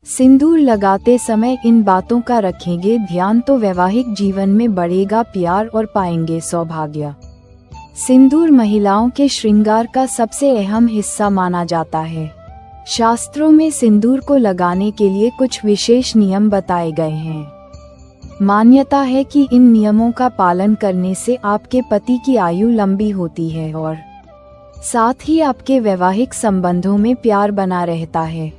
सिंदूर लगाते समय इन बातों का रखेंगे ध्यान तो वैवाहिक जीवन में बढ़ेगा प्यार और पाएंगे सौभाग्य। सिंदूर महिलाओं के श्रृंगार का सबसे अहम हिस्सा माना जाता है। शास्त्रों में सिंदूर को लगाने के लिए कुछ विशेष नियम बताए गए हैं। मान्यता है कि इन नियमों का पालन करने से आपके पति की आयु लंबी होती है और साथ ही आपके वैवाहिक संबंधों में प्यार बना रहता है।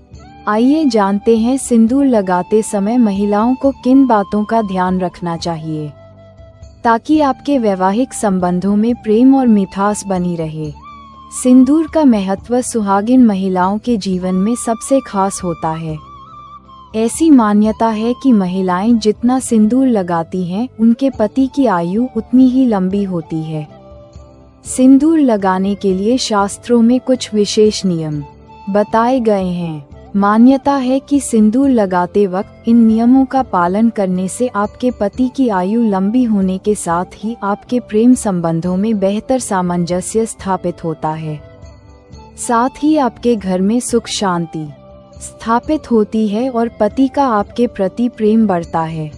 आइए जानते हैं सिंदूर लगाते समय महिलाओं को किन बातों का ध्यान रखना चाहिए ताकि आपके वैवाहिक संबंधों में प्रेम और मिठास बनी रहे। सिंदूर का महत्व सुहागिन महिलाओं के जीवन में सबसे खास होता है। ऐसी मान्यता है कि महिलाएं जितना सिंदूर लगाती हैं, उनके पति की आयु उतनी ही लंबी होती है। सिंदूर लगाने के लिए शास्त्रों में कुछ विशेष नियम बताए गए हैं। मान्यता है कि सिंदूर लगाते वक्त इन नियमों का पालन करने से आपके पति की आयु लंबी होने के साथ ही आपके प्रेम संबंधों में बेहतर सामंजस्य स्थापित होता है। साथ ही आपके घर में सुख शांति स्थापित होती है और पति का आपके प्रति प्रेम बढ़ता है।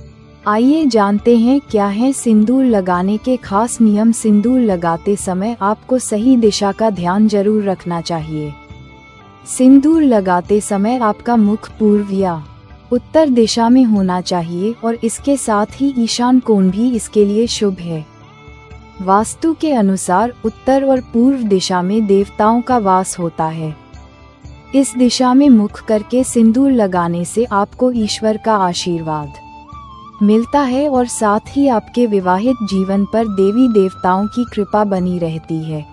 आइए जानते हैं क्या है सिंदूर लगाने के खास नियम। सिंदूर लगाते समय आपको सही दिशा का ध्यान जरूर रखना चाहिए। सिंदूर लगाते समय आपका मुख पूर्व या उत्तर दिशा में होना चाहिए और इसके साथ ही ईशान कोण भी इसके लिए शुभ है। वास्तु के अनुसार उत्तर और पूर्व दिशा में देवताओं का वास होता है। इस दिशा में मुख करके सिंदूर लगाने से आपको ईश्वर का आशीर्वाद मिलता है और साथ ही आपके विवाहित जीवन पर देवी देवताओं की कृपा बनी रहती है।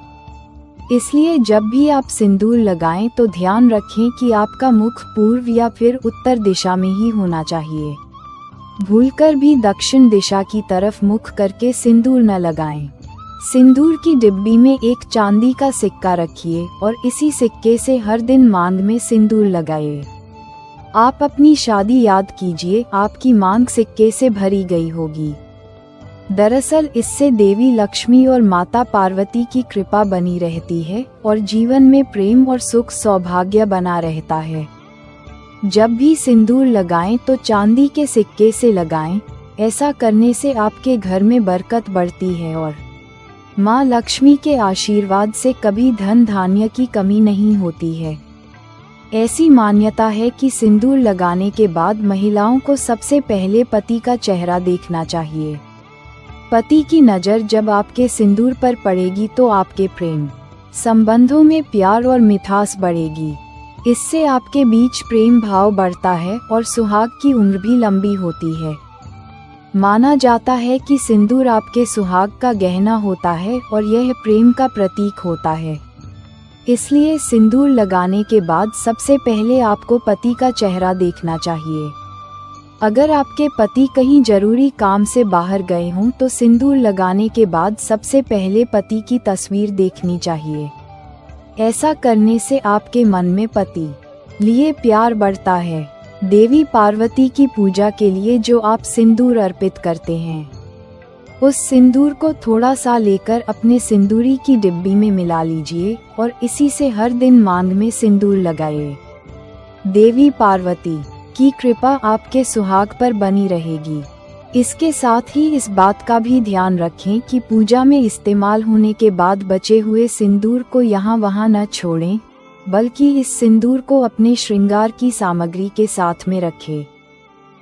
इसलिए जब भी आप सिंदूर लगाएं तो ध्यान रखें कि आपका मुख पूर्व या फिर उत्तर दिशा में ही होना चाहिए। भूलकर भी दक्षिण दिशा की तरफ मुख करके सिंदूर न लगाएं। सिंदूर की डिब्बी में एक चांदी का सिक्का रखिए और इसी सिक्के से हर दिन मांग में सिंदूर लगाइए। आप अपनी शादी याद कीजिए, आपकी मांग सिक्के से भरी गई होगी। दरअसल इससे देवी लक्ष्मी और माता पार्वती की कृपा बनी रहती है और जीवन में प्रेम और सुख सौभाग्य बना रहता है। जब भी सिंदूर लगाएं तो चांदी के सिक्के से लगाएं। ऐसा करने से आपके घर में बरकत बढ़ती है और माँ लक्ष्मी के आशीर्वाद से कभी धन धान्य की कमी नहीं होती है। ऐसी मान्यता है कि सिंदूर लगाने के बाद महिलाओं को सबसे पहले पति का चेहरा देखना चाहिए। पति की नज़र जब आपके सिंदूर पर पड़ेगी तो आपके प्रेम संबंधों में प्यार और मिठास बढ़ेगी। इससे आपके बीच प्रेम भाव बढ़ता है और सुहाग की उम्र भी लंबी होती है। माना जाता है कि सिंदूर आपके सुहाग का गहना होता है और यह प्रेम का प्रतीक होता है। इसलिए सिंदूर लगाने के बाद सबसे पहले आपको पति का चेहरा देखना चाहिए। अगर आपके पति कहीं जरूरी काम से बाहर गए हों तो सिंदूर लगाने के बाद सबसे पहले पति की तस्वीर देखनी चाहिए। ऐसा करने से आपके मन में पति लिए प्यार बढ़ता है। देवी पार्वती की पूजा के लिए जो आप सिंदूर अर्पित करते हैं, उस सिंदूर को थोड़ा सा लेकर अपने सिंदूरी की डिब्बी में मिला लीजिए और इसी से हर दिन मांग में सिंदूर लगाइए। देवी पार्वती की कृपा आपके सुहाग पर बनी रहेगी। इसके साथ ही इस बात का भी ध्यान रखें कि पूजा में इस्तेमाल होने के बाद बचे हुए सिंदूर को यहाँ वहाँ न छोड़ें, बल्कि इस सिंदूर को अपने श्रृंगार की सामग्री के साथ में रखें।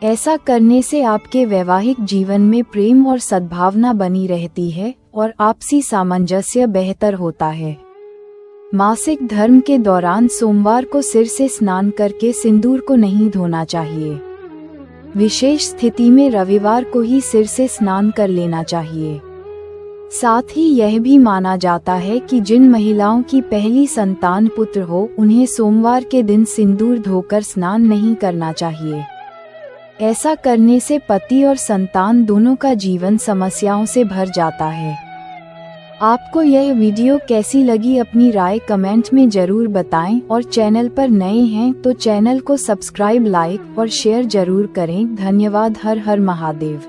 ऐसा करने से आपके वैवाहिक जीवन में प्रेम और सद्भावना बनी रहती है और आपसी सामंजस्य बेहतर होता है। मासिक धर्म के दौरान सोमवार को सिर से स्नान करके सिंदूर को नहीं धोना चाहिए। विशेष स्थिति में रविवार को ही सिर से स्नान कर लेना चाहिए। साथ ही यह भी माना जाता है कि जिन महिलाओं की पहली संतान पुत्र हो, उन्हें सोमवार के दिन सिंदूर धोकर स्नान नहीं करना चाहिए। ऐसा करने से पति और संतान दोनों का जीवन समस्याओं से भर जाता है। आपको यह वीडियो कैसी लगी अपनी राय कमेंट में जरूर बताएं और चैनल पर नए हैं तो चैनल को सब्सक्राइब, लाइक और शेयर जरूर करें। धन्यवाद। हर हर महादेव।